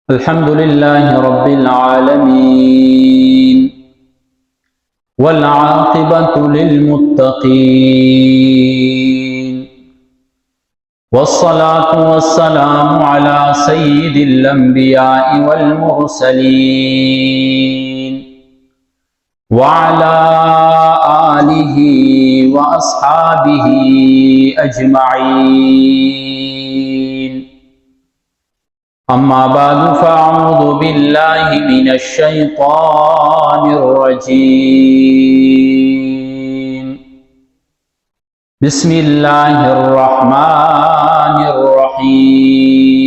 الحمد لله رب العالمين والعاقبة للمتقين والصلاة والسلام على سيد الأنبياء والمرسلين وعلى آله وأصحابه أجمعين. أما بعد فأعوذ بالله من الشيطان الرجيم. بسم الله الرحمن الرحيم.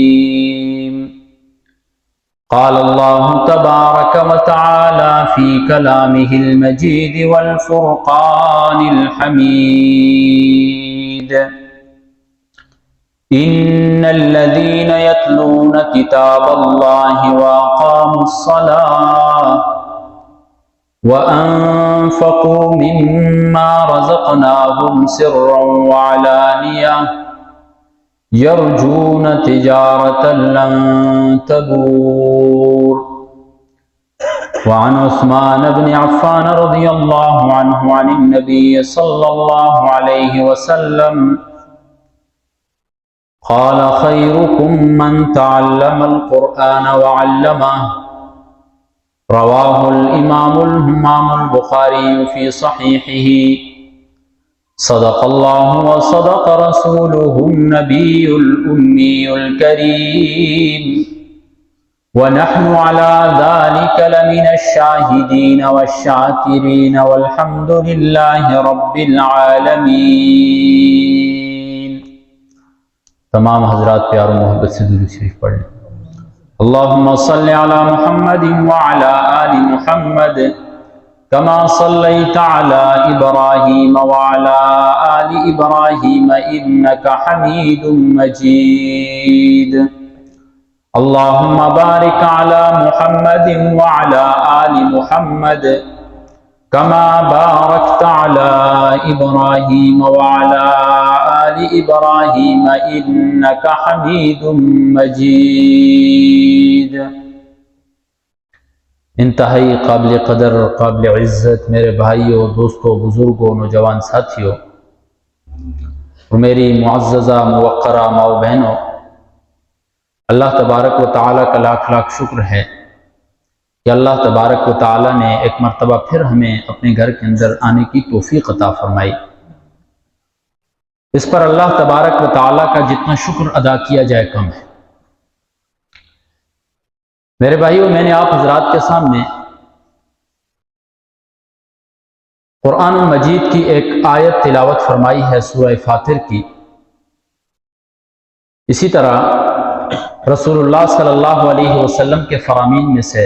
قال الله تبارك وتعالى في كلامه المجيد والفرقان الحميد: إن الذين يتلون كتاب الله وأقاموا الصلاة وأنفقوا مما رزقناهم سرا وعلانية يرجون تجارة لن تبور. وعن عثمان بن عفان رضي الله عنه عن النبي صلى الله عليه وسلم قال: خيركم من تعلم القرآن وعلمه. رواه الإمام البخاري في صحيحه. صدق الله وصدق رسوله النبي الأمي الكريم، ونحن على ذلك لمن الشاهدين والشاكرين، والحمد لله رب العالمين. تمام حضرات پیار و محبت سے درود شریف پڑھ لیں. اللہم صلی علی محمد وعلی آل محمد کما صلیت علی ابراہیم وعلی آل ابراہیم انک حمید مجید. اللہم بارک علی محمد وعلی آل محمد کما بارکت علی ابراہیم وعلی آل ابراہیم انک حمید مجید. انتہائی قابل قدر اور قابل عزت میرے بھائیوں، دوستوں، بزرگوں، نوجوان ساتھیوں اور میری معززہ موقرہ ماؤ بہنوں، اللہ تبارک و تعالیٰ کا لاکھ لاکھ شکر ہے کہ اللہ تبارک و تعالیٰ نے ایک مرتبہ پھر ہمیں اپنے گھر کے اندر آنے کی توفیق عطا فرمائی. اس پر اللہ تبارک و تعالیٰ کا جتنا شکر ادا کیا جائے کم ہے. میرے بھائیوں، میں نے آپ حضرات کے سامنے قرآن مجید کی ایک آیت تلاوت فرمائی ہے، سورہ فاطر کی. اسی طرح رسول اللہ صلی اللہ علیہ وسلم کے فرامین میں سے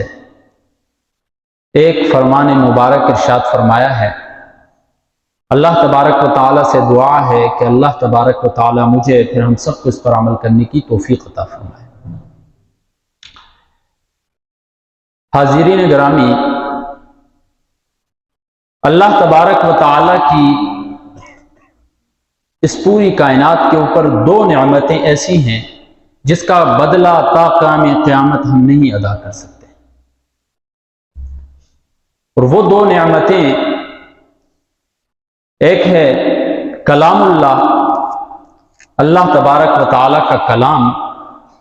ایک فرمان مبارک ارشاد فرمایا ہے. اللہ تبارک و تعالیٰ سے دعا ہے کہ اللہ تبارک و تعالیٰ مجھے پھر ہم سب کو اس پر عمل کرنے کی توفیق عطا فرمائے. حاضرین گرامی، اللہ تبارک و تعالیٰ کی اس پوری کائنات کے اوپر دو نعمتیں ایسی ہیں جس کا بدلہ تا قیام قیامت ہم نہیں ادا کر سکتے. اور وہ دو نعمتیں، ایک ہے کلام اللہ، اللہ تبارک و تعالیٰ کا کلام،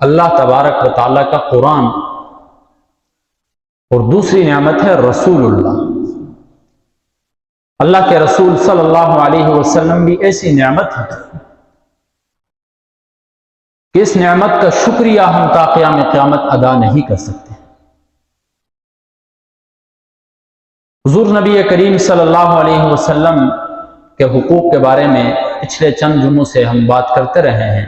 اللہ تبارک و تعالیٰ کا قرآن، اور دوسری نعمت ہے رسول اللہ. اللہ کے رسول صلی اللہ علیہ وسلم بھی ایسی نعمت ہے کہ اس نعمت کا شکریہ ہم تا قیام قیامت ادا نہیں کر سکتے. حضور نبی کریم صلی اللہ علیہ وسلم کے حقوق کے بارے میں پچھلے چند جمعوں سے ہم بات کرتے رہے ہیں.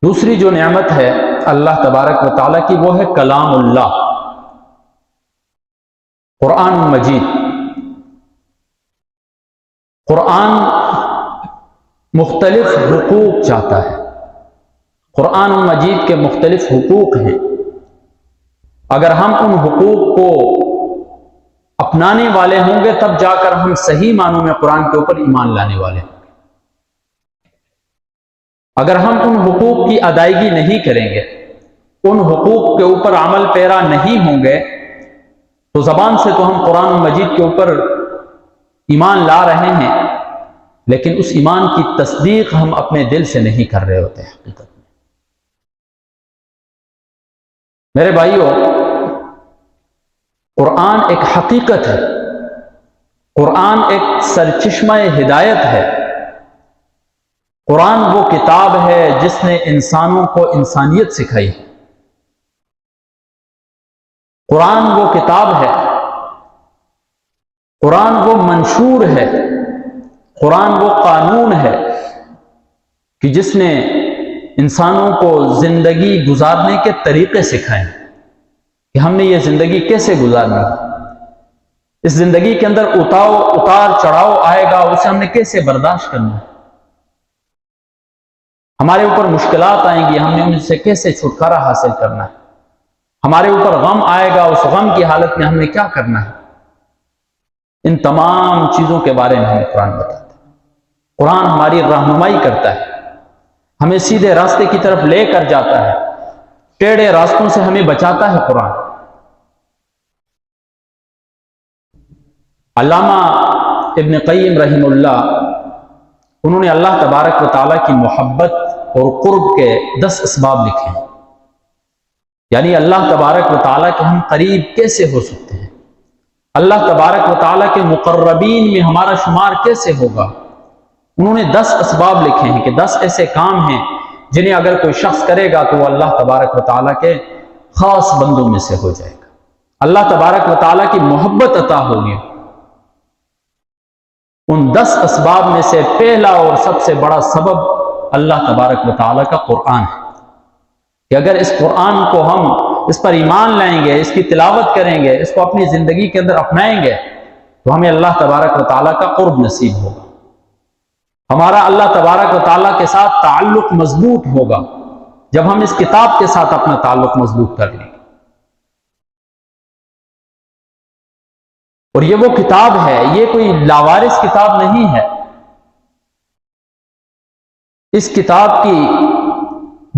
دوسری جو نعمت ہے اللہ تبارک و تعالیٰ کی، وہ ہے کلام اللہ، قرآن مجید. قرآن مختلف حقوق چاہتا ہے. قرآن مجید کے مختلف حقوق ہیں. اگر ہم ان حقوق کو اپنانے والے ہوں گے تب جا کر ہم صحیح معنوں میں قرآن کے اوپر ایمان لانے والے ہوں گے. اگر ہم ان حقوق کی ادائیگی نہیں کریں گے، ان حقوق کے اوپر عمل پیرا نہیں ہوں گے، تو زبان سے تو ہم قرآن مجید کے اوپر ایمان لا رہے ہیں، لیکن اس ایمان کی تصدیق ہم اپنے دل سے نہیں کر رہے ہوتے حقیقت میں۔ میرے بھائیوں، قرآن ایک حقیقت ہے، قرآن ایک سرچشمہ ہدایت ہے، قرآن وہ کتاب ہے جس نے انسانوں کو انسانیت سکھائی ہے، قرآن وہ کتاب ہے، قرآن وہ منشور ہے، قرآن وہ قانون ہے کہ جس نے انسانوں کو زندگی گزارنے کے طریقے سکھائے کہ ہم نے یہ زندگی کیسے گزارنی ہے، اس زندگی کے اندر اتار چڑھاؤ آئے گا، اسے ہم نے کیسے برداشت کرنا ہے، ہمارے اوپر مشکلات آئیں گی، ہم نے ان سے کیسے چھٹکارا حاصل کرنا ہے، ہمارے اوپر غم آئے گا، اس غم کی حالت میں ہم نے کیا کرنا ہے، ان تمام چیزوں کے بارے میں ہمیں قرآن بتاتا ہے۔ قرآن ہماری رہنمائی کرتا ہے، ہمیں سیدھے راستے کی طرف لے کر جاتا ہے، ٹیڑھے راستوں سے ہمیں بچاتا ہے قرآن۔ علامہ ابن قیم رحمہ اللہ، انہوں نے اللہ تبارک و تعالیٰ کی محبت اور قرب کے 10 اسباب لکھے ہیں، یعنی اللہ تبارک و تعالیٰ کے ہم قریب کیسے ہو سکتے ہیں، اللہ تبارک و تعالیٰ کے مقربین میں ہمارا شمار کیسے ہوگا۔ انہوں نے 10 اسباب لکھے ہیں کہ 10 ایسے کام ہیں جنہیں اگر کوئی شخص کرے گا تو وہ اللہ تبارک و تعالیٰ کے خاص بندوں میں سے ہو جائے گا، اللہ تبارک و تعالیٰ کی محبت عطا ہوگی۔ ان 10 اسباب میں سے پہلا اور سب سے بڑا سبب اللہ تبارک و تعالیٰ کا قرآن ہے، کہ اگر اس قرآن کو ہم اس پر ایمان لائیں گے، اس کی تلاوت کریں گے، اس کو اپنی زندگی کے اندر اپنائیں گے، تو ہمیں اللہ تبارک و تعالیٰ کا قرب نصیب ہوگا، ہمارا اللہ تبارک و تعالیٰ کے ساتھ تعلق مضبوط ہوگا جب ہم اس کتاب کے ساتھ اپنا تعلق مضبوط کر لیں گے۔ اور یہ وہ کتاب ہے، یہ کوئی لاوارث کتاب نہیں ہے، اس کتاب کی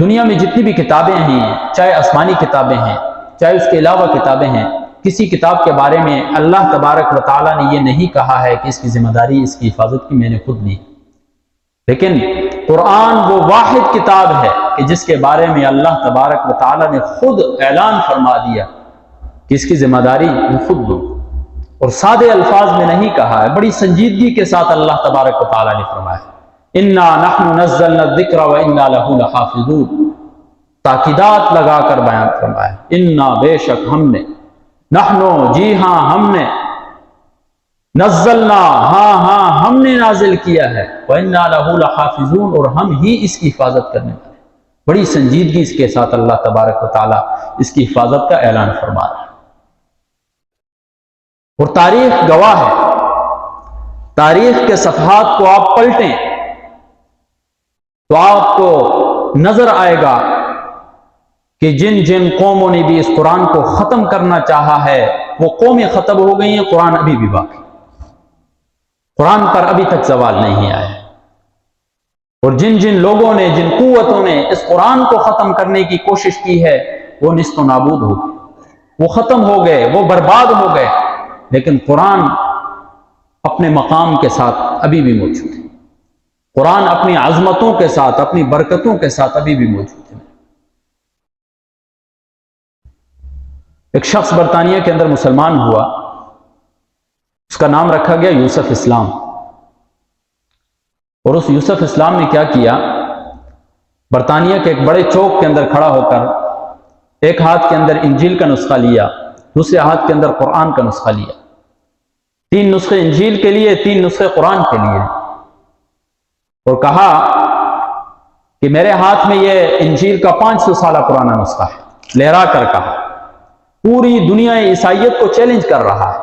دنیا میں جتنی بھی کتابیں ہیں، چاہے آسمانی کتابیں ہیں، چاہے اس کے علاوہ کتابیں ہیں، کسی کتاب کے بارے میں اللہ تبارک و تعالیٰ نے یہ نہیں کہا ہے کہ اس کی ذمہ داری، اس کی حفاظت کی میں نے خود لی، لیکن قرآن وہ واحد کتاب ہے کہ جس کے بارے میں اللہ تبارک و تعالیٰ نے خود اعلان فرما دیا کہ اس کی ذمہ داری وہ خود لو، اور سادے الفاظ میں نہیں کہا ہے، بڑی سنجیدگی کے ساتھ اللہ تبارک و تعالیٰ نے فرمایا اِنَّا نَحْنُ نَزَّلْنَا الذِّكْرَ وَإِنَّا لَهُ لَحَافِظُونَ، تاکیدات لگا کر بیان فرمایا، اِنَّا بے شک ہم نے، نحنو جی ہاں ہم نے، نزلنا ہاں ہم نے نازل کیا ہے، وَإِنَّا لَهُ لَحَافِظُونَ، اور ہم ہی اس کی حفاظت کرنے والے۔ بڑی سنجیدگی اس کے ساتھ اللہ تبارک و تعالیٰ اس کی حفاظت کا اعلان فرما رہا ہے، اور تاریخ گواہ ہے، تاریخ کے صفحات کو آپ پلٹیں تو آپ کو نظر آئے گا کہ جن جن قوموں نے بھی اس قرآن کو ختم کرنا چاہا ہے وہ قومیں ختم ہو گئی ہیں، قرآن ابھی بھی باقی، قرآن پر ابھی تک زوال نہیں آیا ہے، اور جن جن لوگوں نے، جن قوتوں نے اس قرآن کو ختم کرنے کی کوشش کی ہے وہ نیست و نابود ہو گئے، وہ ختم ہو گئے، وہ برباد ہو گئے، لیکن قرآن اپنے مقام کے ساتھ ابھی بھی موجود ہے، قرآن اپنی عظمتوں کے ساتھ، اپنی برکتوں کے ساتھ ابھی بھی موجود ہے۔ ایک شخص برطانیہ کے اندر مسلمان ہوا، اس کا نام رکھا گیا یوسف اسلام، اور اس یوسف اسلام نے کیا کیا، برطانیہ کے ایک بڑے چوک کے اندر کھڑا ہو کر ایک ہاتھ کے اندر انجیل کا نسخہ لیا، دوسرے ہاتھ کے اندر قرآن کا نسخہ لیا، 3 نسخے انجیل کے لیے، 3 نسخے قرآن کے لیے، اور کہا کہ میرے ہاتھ میں یہ انجیل کا 500 سالہ پرانا نسخہ ہے، لہرا کر کہا، پوری دنیا عیسائیت کو چیلنج کر رہا ہے،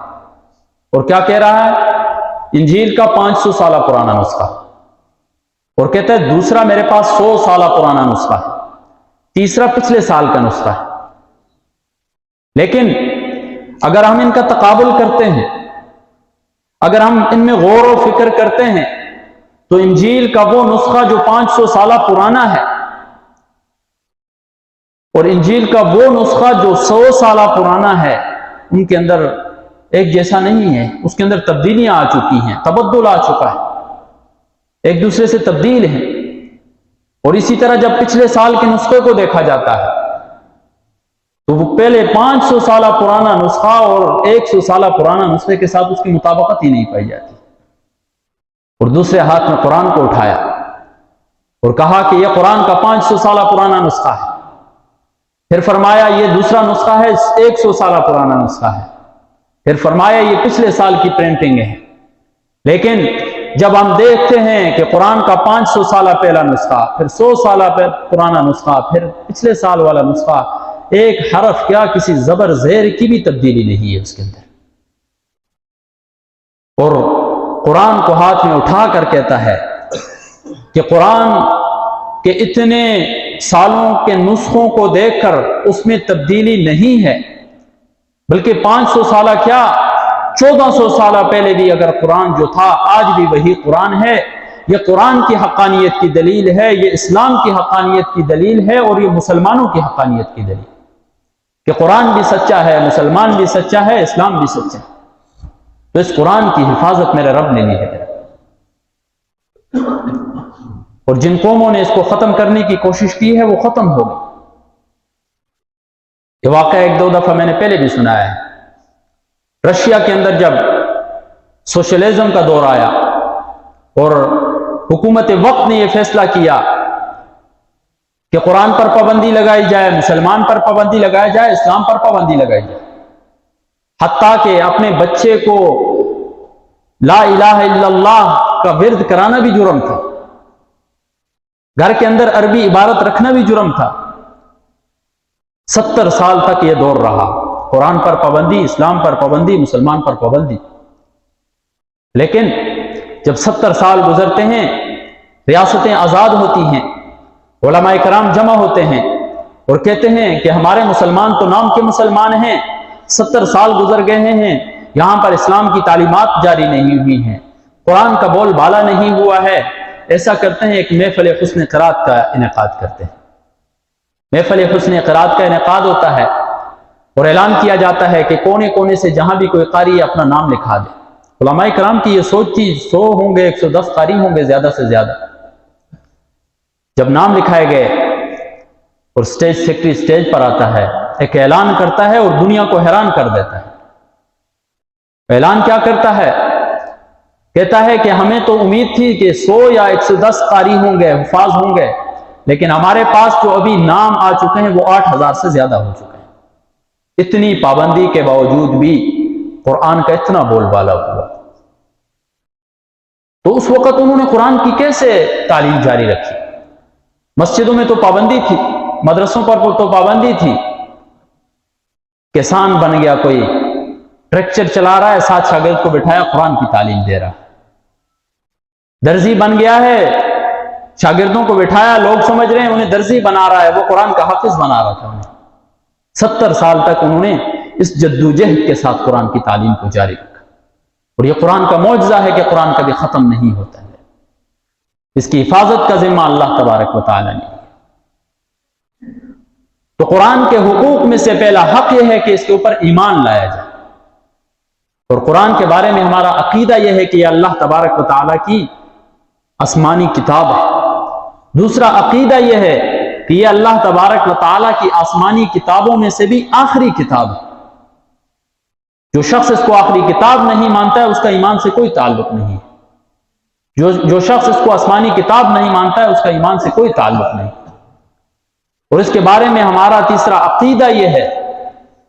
اور کیا کہہ رہا ہے، انجیل کا 500 سالہ پرانا نسخہ، اور کہتا ہے دوسرا میرے پاس 100 سالہ پرانا نسخہ ہے، تیسرا پچھلے سال کا نسخہ ہے، لیکن اگر ہم ان کا تقابل کرتے ہیں، اگر ہم ان میں غور و فکر کرتے ہیں تو انجیل کا وہ نسخہ جو 500 سالہ پرانا ہے اور انجیل کا وہ نسخہ جو 100 سالہ پرانا ہے، ان کے اندر ایک جیسا نہیں ہے، اس کے اندر تبدیلیاں آ چکی ہیں، تبدل آ چکا ہے، ایک دوسرے سے تبدیل ہیں۔ اور اسی طرح جب پچھلے سال کے نسخے کو دیکھا جاتا ہے تو وہ پہلے 500 سالہ پرانا نسخہ اور 100 سالہ پرانا نسخے کے ساتھ اس کی مطابقت ہی نہیں پائی جاتی، اور دوسرے ہاتھ میں قرآن کو اٹھایا اور کہا کہ یہ قرآن کا 500 سالہ پرانا نسخہ ہے، پھر فرمایا یہ دوسرا نسخہ ہے 100 سالہ پرانا نسخہ ہے، پھر فرمایا یہ پچھلے سال کی پرنٹنگ ہے۔ لیکن جب ہم دیکھتے ہیں کہ قرآن کا 500 سالہ پہلا نسخہ، پھر 100 سالہ پرانا نسخہ، پھر پچھلے سال والا نسخہ، ایک حرف کیا کسی زبر زیر کی بھی تبدیلی نہیں ہے اس کے اندر، اور قرآن کو ہاتھ میں اٹھا کر کہتا ہے کہ قرآن کے اتنے سالوں کے نسخوں کو دیکھ کر اس میں تبدیلی نہیں ہے، بلکہ 500 سالہ کیا 1400 سالہ پہلے بھی اگر قرآن جو تھا آج بھی وہی قرآن ہے۔ یہ قرآن کی حقانیت کی دلیل ہے، یہ اسلام کی حقانیت کی دلیل ہے، اور یہ مسلمانوں کی حقانیت کی دلیل کہ قرآن بھی سچا ہے، مسلمان بھی سچا ہے، اسلام بھی سچا ہے۔ تو اس قرآن کی حفاظت میرے رب نے لی ہے، اور جن قوموں نے اس کو ختم کرنے کی کوشش کی ہے وہ ختم ہو گئی۔ یہ واقعہ ایک دو دفعہ میں نے پہلے بھی سنایا ہے۔ رشیا کے اندر جب سوشلزم کا دور آیا اور حکومت وقت نے یہ فیصلہ کیا کہ قرآن پر پابندی لگائی جائے، مسلمان پر پابندی لگائی جائے، اسلام پر پابندی لگائی جائے، حتیٰ کہ اپنے بچے کو لا الہ الا اللہ کا ورد کرانا بھی جرم تھا، گھر کے اندر عربی عبارت رکھنا بھی جرم تھا۔ 70 سال تک یہ دور رہا، قرآن پر پابندی، اسلام پر پابندی، مسلمان پر پابندی۔ لیکن جب 70 سال گزرتے ہیں، ریاستیں آزاد ہوتی ہیں، علماء کرام جمع ہوتے ہیں اور کہتے ہیں کہ ہمارے مسلمان تو نام کے مسلمان ہیں، 70 سال گزر گئے ہیں، یہاں پر اسلام کی تعلیمات جاری نہیں ہوئی ہیں، قرآن کا بول بالا نہیں ہوا ہے۔ ایسا کرتے ہیں، ایک محفل حسن قرات کا انعقاد کرتے ہیں۔ محفل حسن قرات کا انعقاد ہوتا ہے اور اعلان کیا جاتا ہے کہ کونے کونے سے جہاں بھی کوئی قاری اپنا نام لکھا دے۔ علماء کرام کی یہ سوچ تھی 100 ہوں گے، 110 قاری ہوں گے زیادہ سے زیادہ۔ جب نام لکھائے گئے اور اسٹیج سیکرٹری اسٹیج پر آتا ہے، ایک اعلان کرتا ہے اور دنیا کو حیران کر دیتا ہے۔ اعلان کیا کرتا ہے؟ کہتا ہے کہ ہمیں تو امید تھی کہ 100 یا 110 قاری ہوں گے، حفاظ ہوں گے، لیکن ہمارے پاس جو ابھی نام آ چکے ہیں وہ 8000 سے زیادہ ہو چکے ہیں۔ اتنی پابندی کے باوجود بھی قرآن کا اتنا بول بالا ہوا۔ تو اس وقت انہوں نے قرآن کی کیسے تعلیم جاری رکھی؟ مسجدوں میں تو پابندی تھی، مدرسوں پر تو پابندی تھی، کسان بن گیا، کوئی ٹریکٹر چلا رہا ہے، 7 شاگرد کو بٹھایا قرآن کی تعلیم دے رہا، درزی بن گیا ہے، شاگردوں کو بٹھایا، لوگ سمجھ رہے ہیں انہیں درزی بنا رہا ہے، وہ قرآن کا حافظ بنا رہا تھا انہیں۔ 70 سال تک انہوں نے اس جدوجہد کے ساتھ قرآن کی تعلیم کو جاری رکھا، اور یہ قرآن کا معجزہ ہے کہ قرآن کبھی ختم نہیں ہوتا ہے۔ اس کی حفاظت کا ذمہ اللہ تبارک و تعالی نے۔ تو قرآن کے حقوق میں سے پہلا حق یہ ہے کہ اس کے اوپر ایمان لایا جائے، اور قرآن کے بارے میں ہمارا عقیدہ یہ ہے کہ یہ اللہ تبارک و تعالی کی آسمانی کتاب ہے۔ دوسرا عقیدہ یہ ہے کہ یہ اللہ تبارک و تعالی کی آسمانی کتابوں میں سے بھی آخری کتاب ہے۔ جو شخص اس کو آخری کتاب نہیں مانتا ہے اس کا ایمان سے کوئی تعلق نہیں، جو شخص اس کو آسمانی کتاب نہیں مانتا ہے اس کا ایمان سے کوئی تعلق نہیں۔ اور اس کے بارے میں ہمارا تیسرا عقیدہ یہ ہے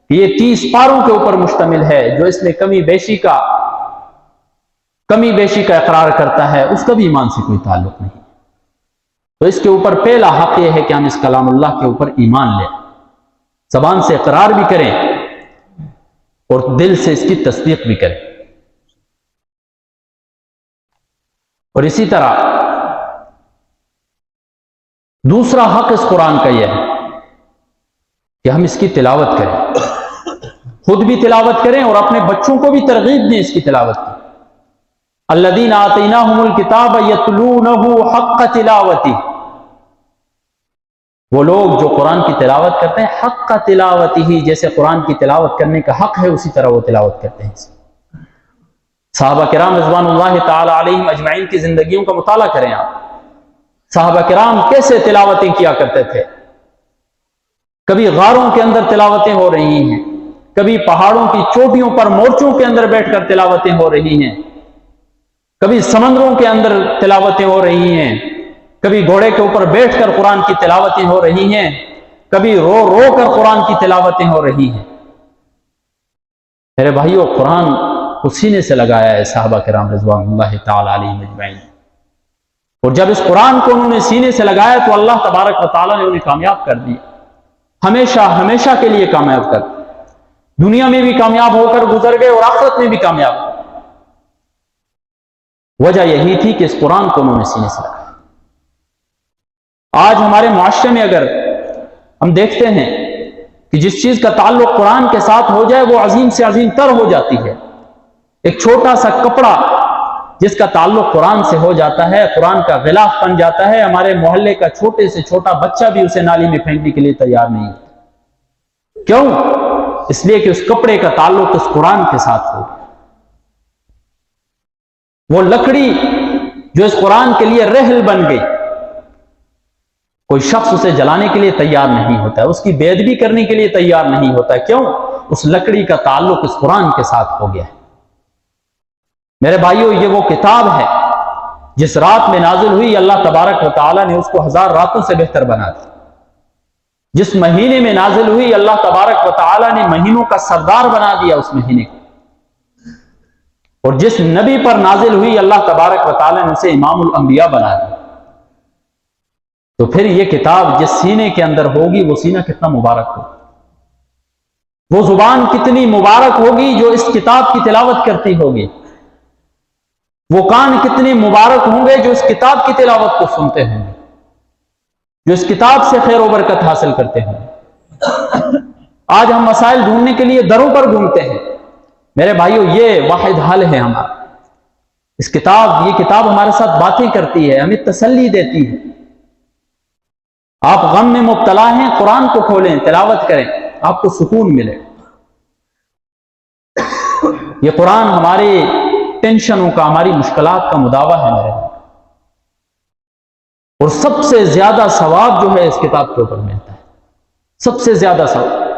کہ یہ 30 پاروں کے اوپر مشتمل ہے، جو اس میں کمی بیشی کا اقرار کرتا ہے اس کا بھی ایمان سے کوئی تعلق نہیں۔ تو اس کے اوپر پہلا حق یہ ہے کہ ہم اس کلام اللہ کے اوپر ایمان لیں، زبان سے اقرار بھی کریں اور دل سے اس کی تصدیق بھی کریں۔ اور اسی طرح دوسرا حق اس قرآن کا یہ ہے کہ ہم اس کی تلاوت کریں، خود بھی تلاوت کریں اور اپنے بچوں کو بھی ترغیب دیں اس کی تلاوت کی۔ الذین آتیناہم الکتاب یتلونہ حق تلاوتہ، وہ لوگ جو قرآن کی تلاوت کرتے ہیں حق تلاوتہ، جیسے قرآن کی تلاوت کرنے کا حق ہے اسی طرح وہ تلاوت کرتے ہیں۔ صحابہ کرام رضوان اللہ تعالی علیہم اجمعین کی زندگیوں کا مطالعہ کریں آپ، صحابہ کرام کیسے تلاوتیں کیا کرتے تھے۔ کبھی غاروں کے اندر تلاوتیں ہو رہی ہیں، کبھی پہاڑوں کی چوٹیوں پر مورچوں کے اندر بیٹھ کر تلاوتیں ہو رہی ہیں، کبھی سمندروں کے اندر تلاوتیں ہو رہی ہیں، کبھی گھوڑے کے اوپر بیٹھ کر قرآن کی تلاوتیں ہو رہی ہیں، کبھی رو رو کر قرآن کی تلاوتیں ہو رہی ہیں۔ میرے بھائیو، قرآن کو سینے سے لگایا ہے صحابہ کرام رضوان اللہ تعالی علیہم اجمعین، اور جب اس قرآن کو انہوں نے سینے سے لگایا تو اللہ تبارک و تعالیٰ نے انہیں کامیاب کر دیا، ہمیشہ ہمیشہ کے لیے کامیاب کر دیا، دنیا میں بھی کامیاب ہو کر گزر گئے اور آخرت میں بھی کامیاب ہو۔ وجہ یہی تھی کہ اس قرآن کو انہوں نے سینے سے لگایا۔ آج ہمارے معاشرے میں اگر ہم دیکھتے ہیں کہ جس چیز کا تعلق قرآن کے ساتھ ہو جائے وہ عظیم سے عظیم تر ہو جاتی ہے۔ ایک چھوٹا سا کپڑا جس کا تعلق قرآن سے ہو جاتا ہے، قرآن کا غلاف بن جاتا ہے، ہمارے محلے کا چھوٹے سے چھوٹا بچہ بھی اسے نالی میں پھینکنے کے لیے تیار نہیں ہوتا۔ کیوں؟ اس لیے کہ اس کپڑے کا تعلق اس قرآن کے ساتھ ہو۔ وہ لکڑی جو اس قرآن کے لیے رحل بن گئی، کوئی شخص اسے جلانے کے لیے تیار نہیں ہوتا ہے، اس کی بے ادبی کرنے کے لیے تیار نہیں ہوتا ہے۔ کیوں؟ اس لکڑی کا تعلق اس قرآن کے ساتھ ہو گیا ہے۔ میرے بھائیو، یہ وہ کتاب ہے جس رات میں نازل ہوئی، اللہ تبارک و تعالیٰ نے اس کو 1000 راتوں سے بہتر بنا دیا۔ جس مہینے میں نازل ہوئی، اللہ تبارک و تعالیٰ نے مہینوں کا سردار بنا دیا اس مہینے کو، اور جس نبی پر نازل ہوئی اللہ تبارک و تعالیٰ نے اسے امام الانبیاء بنا دیا۔ تو پھر یہ کتاب جس سینے کے اندر ہوگی وہ سینہ کتنا مبارک ہوگا، وہ زبان کتنی مبارک ہوگی جو اس کتاب کی تلاوت کرتی ہوگی، وہ کان کتنے مبارک ہوں گے جو اس کتاب کی تلاوت کو سنتے ہوں گے، جو اس کتاب سے خیر و برکت حاصل کرتے ہوں گے۔ آج ہم مسائل ڈھونڈنے کے لیے دروں پر گھومتے ہیں۔ میرے بھائیو، یہ واحد حل ہے ہمارا۔ یہ کتاب ہمارے ساتھ باتیں کرتی ہے، ہمیں تسلی دیتی ہے۔ آپ غم میں مبتلا ہیں، قرآن کو کھولیں، تلاوت کریں، آپ کو سکون ملے۔ یہ قرآن ہماری ٹینشنوں کا، ہماری مشکلات کا مداوا ہے میرے بھائی، اور سب سے زیادہ ثواب جو ہے اس کتاب کے اوپر ملتا ہے، سب سے زیادہ ثواب۔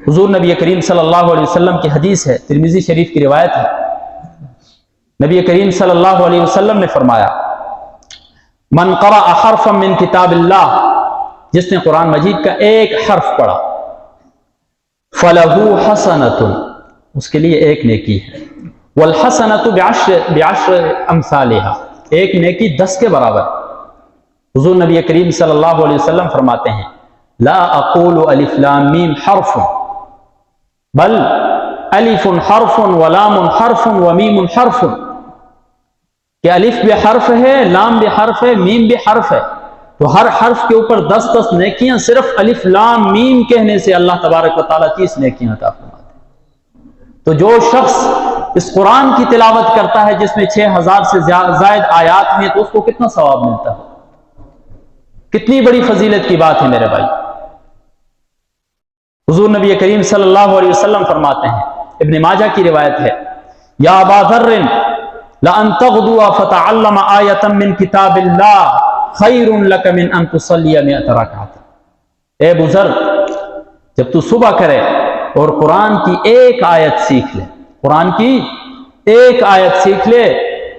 حضور نبی کریم صلی اللہ علیہ وسلم کی حدیث ہے، ترمذی شریف کی روایت ہے۔ نبی کریم صلی اللہ علیہ وسلم نے فرمایا، من قرأ حرفا من کتاب اللہ، جس نے قرآن مجید کا ایک حرف پڑھا، فلہ حسنۃ، اس کے لیے ایک نیکی ہے، والحسنۃ بعشر امثالھا، ایک نیکی 10 کے برابر۔ حضور نبی کریم صلی اللہ علیہ وسلم فرماتے ہیں، لا اقول الف لام میم حرف بل الف حرف ولام حرف ومیم حرف، کہ الف بھی حرف ہے، لام بھی حرف ہے، میم بھی حرف ہے، تو ہر حرف کے اوپر 10 نیکیاں صرف الف لام میم کہنے سے اللہ تبارک و تعالیٰ 30 نیکیاں عطا فرماتے ہیں۔ تو جو شخص اس قرآن کی تلاوت کرتا ہے جس میں 6000 سے زائد آیات ہیں، تو اس کو کتنا ثواب ملتا ہے، کتنی بڑی فضیلت کی بات ہے میرے بھائی۔ حضور نبی کریم صلی اللہ علیہ وسلم فرماتے ہیں، ابن ماجہ کی روایت ہے، یا ابا ذر لأن تغدو فتعلم آیۃ من کتاب اللہ خیر لک من ان تصلی 100 رکعۃ۔ اے ابو ذر، جب تو صبح کرے اور قرآن کی ایک آیت سیکھ لے، قرآن کی ایک آیت سیکھ لے،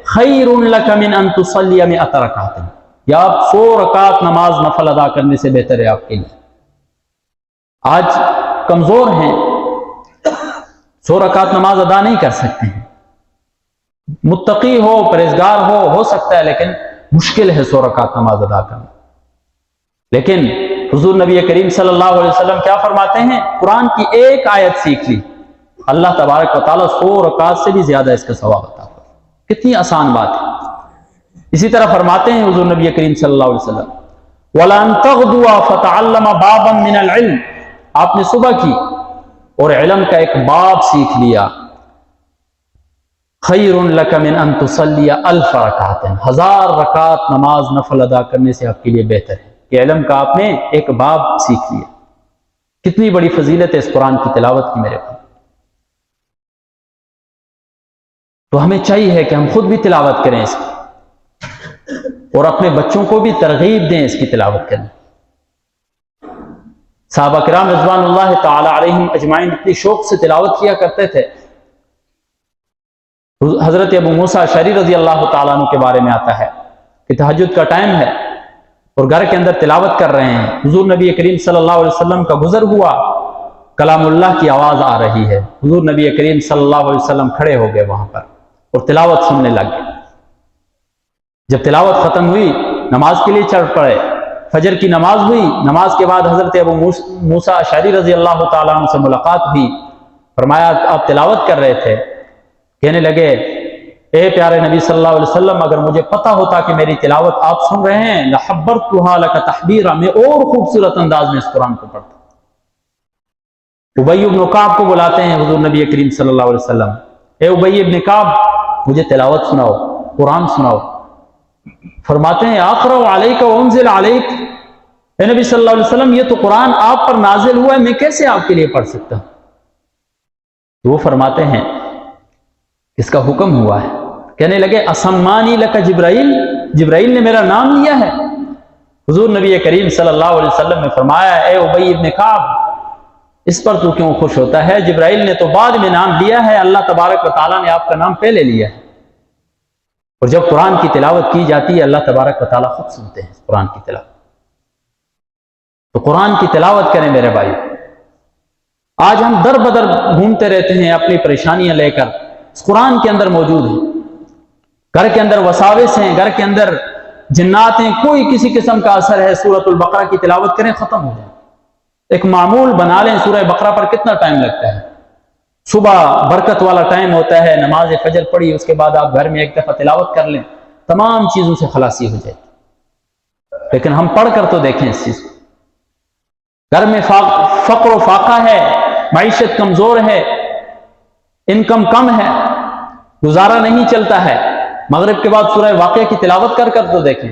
خیر لک من ان تصلی 100 رکعۃ، یا آپ 100 رکعت نماز نفل ادا کرنے سے بہتر ہے آپ کے لیے۔ آج کمزور ہیں، 100 رکعت نماز ادا نہیں کر سکتے ہیں، متقی ہو، پرہیزگار ہو سکتا ہے، لیکن مشکل ہے 100 رکعت نماز ادا کرنا۔ لیکن حضور نبی کریم صلی اللہ علیہ وسلم کیا فرماتے ہیں، قرآن کی ایک آیت سیکھ لی، اللہ تبارک و تعالیٰ 100 رکعت سے بھی زیادہ اس کا ثواب عطا کرے۔ کتنی آسان بات ہے۔ اسی طرح فرماتے ہیں حضور نبی کریم صلی اللہ علیہ وسلم، وَلَن تَغْدُوَ فَتَعَلَّمَ بَابًا مِنَ الْعِلْمِ، آپ نے صبح کی اور علم کا ایک باب سیکھ لیا، خیر لک من ان تصلی 1000 رکعت، 1000 رکعت نماز نفل ادا کرنے سے آپ کے لیے بہتر ہے کہ علم کا آپ نے ایک باب سیکھ لیا۔ کتنی بڑی فضیلت ہے اس قرآن کی تلاوت کی میرے بھائی۔ تو ہمیں چاہیے کہ ہم خود بھی تلاوت کریں اس کی، اور اپنے بچوں کو بھی ترغیب دیں اس کی تلاوت کرنے۔ صحابہ کرام رضوان اللہ تعالی علیہم اجمعین اتنی شوق سے تلاوت کیا کرتے تھے۔ حضرت ابو موسیٰ اشعری رضی اللہ تعالیٰ عنہ کے بارے میں آتا ہے کہ تہجد کا ٹائم ہے اور گھر کے اندر تلاوت کر رہے ہیں، حضور نبی کریم صلی اللہ علیہ وسلم کا گزر ہوا، کلام اللہ کی آواز آ رہی ہے، حضور نبی کریم صلی اللہ علیہ وسلم کھڑے ہو گئے وہاں پر اور تلاوت سننے لگ گئے۔ جب تلاوت ختم ہوئی نماز کے لیے چڑھ پڑے، فجر کی نماز ہوئی، نماز کے بعد حضرت ابو موسیٰ اشعری رضی اللہ تعالیٰ عنہ سے ملاقات ہوئی، فرمایا آپ تلاوت کر رہے تھے؟ کہنے لگے اے پیارے نبی صلی اللہ علیہ وسلم، اگر مجھے پتا ہوتا کہ میری تلاوت آپ سن رہے ہیں لحبرتھا لک تحبیرا، میں اور خوبصورت انداز میں اس قرآن کو پڑھتا۔ ابی بن کعب کو بلاتے ہیں حضور نبی کریم صلی اللہ علیہ وسلم، اے ابی بن کعب مجھے تلاوت سناؤ، قرآن سناؤ۔ فرماتے ہیں اقرأ علیک وانزل علیک، اے نبی صلی اللہ علیہ وسلم یہ تو قرآن آپ پر نازل ہوا ہے، میں کیسے آپ کے لیے پڑھ سکتا ہوں؟ تو وہ فرماتے ہیں اس کا حکم ہوا ہے۔ کہنے لگے اسمانی لک جبرائیل، جبرائیل نے میرا نام لیا ہے؟ حضور نبی کریم صلی اللہ علیہ وسلم نے فرمایا اے ابی بن کعب اس پر تو کیوں خوش ہوتا ہے؟ جبرائیل نے تو بعد میں نام لیا ہے، اللہ تبارک و تعالیٰ نے آپ کا نام پہلے لیا ہے۔ اور جب قرآن کی تلاوت کی جاتی ہے اللہ تبارک و تعالیٰ خود سنتے ہیں قرآن کی تلاوت۔ تو قرآن کی تلاوت کریں میرے بھائی۔ آج ہم در بدر گھومتے رہتے ہیں اپنی پریشانیاں لے کر، اس قرآن کے اندر موجود ہیں۔ گھر کے اندر وساوس ہیں، گھر کے اندر جنات ہیں، کوئی کسی قسم کا اثر ہے، سورۃ البقرہ کی تلاوت کریں ختم ہو جائے۔ ایک معمول بنا لیں، سورہ بقرہ پر کتنا ٹائم لگتا ہے؟ صبح برکت والا ٹائم ہوتا ہے، نماز فجر پڑھی اس کے بعد آپ گھر میں ایک دفعہ تلاوت کر لیں، تمام چیزوں سے خلاصی ہو جائے۔ لیکن ہم پڑھ کر تو دیکھیں اس چیز کو۔ گھر میں فقر و فاقہ ہے، معیشت کمزور ہے، انکم کم ہے، گزارا نہیں چلتا ہے، مغرب کے بعد سورہ واقعہ کی تلاوت کر کر تو دیکھیں۔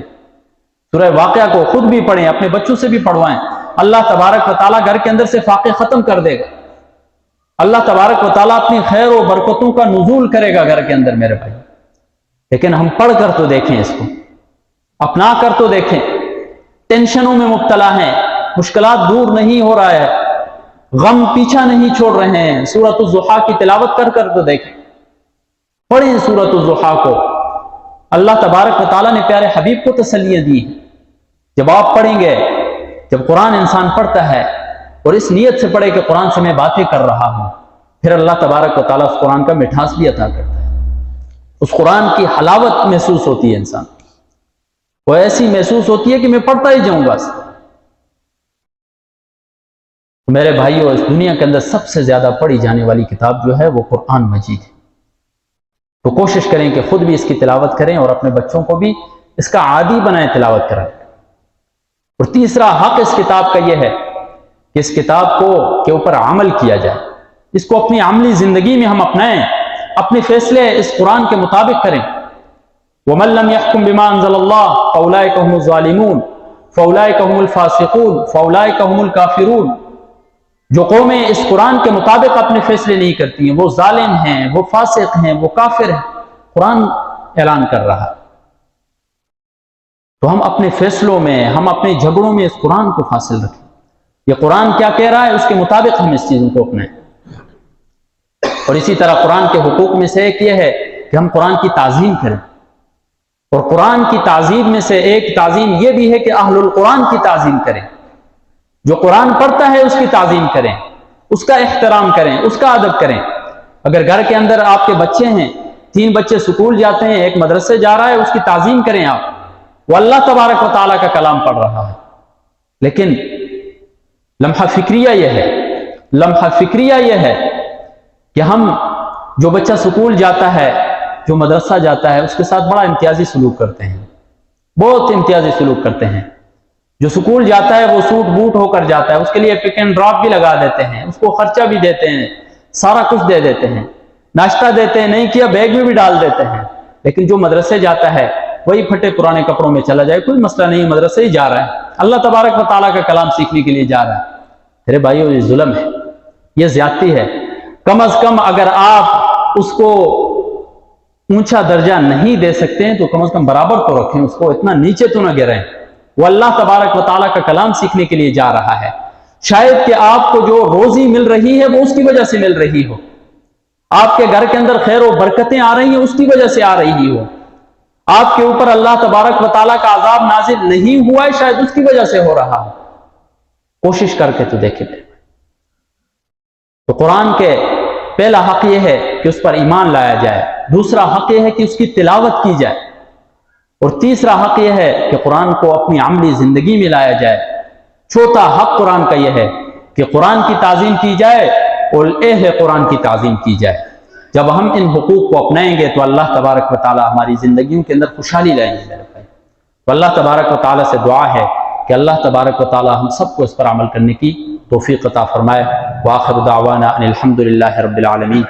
سورہ واقعہ کو خود بھی پڑھیں، اپنے بچوں سے بھی پڑھوائیں، اللہ تبارک و تعالیٰ گھر کے اندر سے فاقے ختم کر دے گا۔ اللہ تبارک و تعالیٰ اپنی خیر و برکتوں کا نزول کرے گا گھر کے اندر میرے بھائی۔ لیکن ہم پڑھ کر تو دیکھیں، اس کو اپنا کر تو دیکھیں۔ ٹینشنوں میں مبتلا ہیں، مشکلات دور نہیں ہو رہا ہے، غم پیچھا نہیں چھوڑ رہے ہیں، سورۃ الضحیٰ کی تلاوت کر کر تو دیکھیں، پڑھیں سورۃ الضحیٰ کو۔ اللہ تبارک و تعالیٰ نے پیارے حبیب کو تسلیاں دی ہیں۔ جب آپ پڑھیں گے، جب قرآن انسان پڑھتا ہے اور اس نیت سے پڑھے کہ قرآن سے میں باتیں کر رہا ہوں، پھر اللہ تبارک و تعالیٰ اس قرآن کا مٹھاس بھی عطا کرتا ہے، اس قرآن کی حلاوت محسوس ہوتی ہے انسان، وہ ایسی محسوس ہوتی ہے کہ میں پڑھتا ہی جاؤں بس۔ میرے بھائیو، اس دنیا کے اندر سب سے زیادہ پڑھی جانے والی کتاب جو ہے وہ قرآن مجید ہے۔ تو کوشش کریں کہ خود بھی اس کی تلاوت کریں اور اپنے بچوں کو بھی اس کا عادی بنائیں، تلاوت کرائیں۔ اور تیسرا حق اس کتاب کا یہ ہے کہ اس کتاب کے اوپر عمل کیا جائے، اس کو اپنی عملی زندگی میں ہم اپنائیں، اپنے فیصلے اس قرآن کے مطابق کریں۔ وَمَن لَّمْ يَحْكُم بِمَا أَنزَلَ اللَّهُ فَأُولَٰئِكَ هُمُ الظَّالِمُونَ فَأُولَٰئِكَ هُمُ الْفَاسِقُونَ فَأُولَٰئِكَ هُمُ الْكَافِرُونَ۔ جو قومیں اس قرآن کے مطابق اپنے فیصلے نہیں کرتی ہیں وہ ظالم ہیں، وہ فاسق ہیں، وہ کافر ہیں، قرآن اعلان کر رہا ہے۔ تو ہم اپنے فیصلوں میں، ہم اپنے جھگڑوں میں اس قرآن کو فاصل رکھیں، یہ قرآن کیا کہہ رہا ہے اس کے مطابق ہم اس چیزوں کو اپنائیں۔ اور اسی طرح قرآن کے حقوق میں سے ایک یہ ہے کہ ہم قرآن کی تعظیم کریں، اور قرآن کی تعظیم میں سے ایک تعظیم یہ بھی ہے کہ اہل القرآن کی تعظیم کریں، جو قرآن پڑھتا ہے اس کی تعظیم کریں، اس کا احترام کریں، اس کا ادب کریں۔ اگر گھر کے اندر آپ کے بچے ہیں، 3 بچے سکول جاتے ہیں، ایک مدرسے جا رہا ہے، اس کی تعظیم کریں آپ، وہ اللہ تبارک و تعالیٰ کا کلام پڑھ رہا ہے۔ لیکن لمحہ فکریہ یہ ہے کہ ہم جو بچہ سکول جاتا ہے، جو مدرسہ جاتا ہے، اس کے ساتھ بڑا امتیازی سلوک کرتے ہیں، بہت امتیازی سلوک کرتے ہیں۔ جو سکول جاتا ہے وہ سوٹ بوٹ ہو کر جاتا ہے، اس کے لیے پک اینڈ ڈراپ بھی لگا دیتے ہیں، اس کو خرچہ بھی دیتے ہیں، سارا کچھ دے دیتے ہیں۔ ناشتہ دیتے ہیں، نہیں کیا بیگ میں بھی ڈال دیتے ہیں، لیکن جو مدرسے جاتا ہے وہی پھٹے پرانے کپڑوں میں چلا جائے، کوئی مسئلہ نہیں، مدرسے ہی جا رہا ہے، اللہ تبارک و تعالیٰ کا کلام سیکھنے کے لیے جا رہا ہے۔ میرے بھائیو، یہ ظلم ہے، یہ زیادتی ہے۔ کم از کم اگر آپ اس کو اونچا درجہ نہیں دے سکتے ہیں تو کم از کم برابر تو رکھیں، اس کو اتنا نیچے تو نہ گریں۔ وہ اللہ تبارک و تعالیٰ کا کلام سیکھنے کے لیے جا رہا ہے، شاید کہ آپ کو جو روزی مل رہی ہے وہ اس کی وجہ سے مل رہی ہو، آپ کے گھر کے اندر خیر و برکتیں آ رہی ہیں اس کی وجہ سے آ رہی ہو، آپ کے اوپر اللہ تبارک و تعالیٰ کا عذاب نازل نہیں ہوا ہے شاید اس کی وجہ سے ہو رہا ہے۔ کوشش کر کے تو دیکھیں۔ تو قرآن کے پہلا حق یہ ہے کہ اس پر ایمان لایا جائے، دوسرا حق یہ ہے کہ اس کی تلاوت کی جائے، اور تیسرا حق یہ ہے کہ قرآن کو اپنی عملی زندگی میں لایا جائے۔ چوتھا حق قرآن کا یہ ہے کہ قرآن کی تعظیم کی جائے اور اہل قرآن کی تعظیم کی جائے۔ جب ہم ان حقوق کو اپنائیں گے تو اللہ تبارک و تعالی ہماری زندگیوں کے اندر خوشحالی لائیں گے میرے بھائی۔ تو اللہ تبارک و تعالی سے دعا ہے کہ اللہ تبارک و تعالی ہم سب کو اس پر عمل کرنے کی توفیق عطا فرمائے۔ وآخر دعوانا ان الحمد للہ رب العالمین۔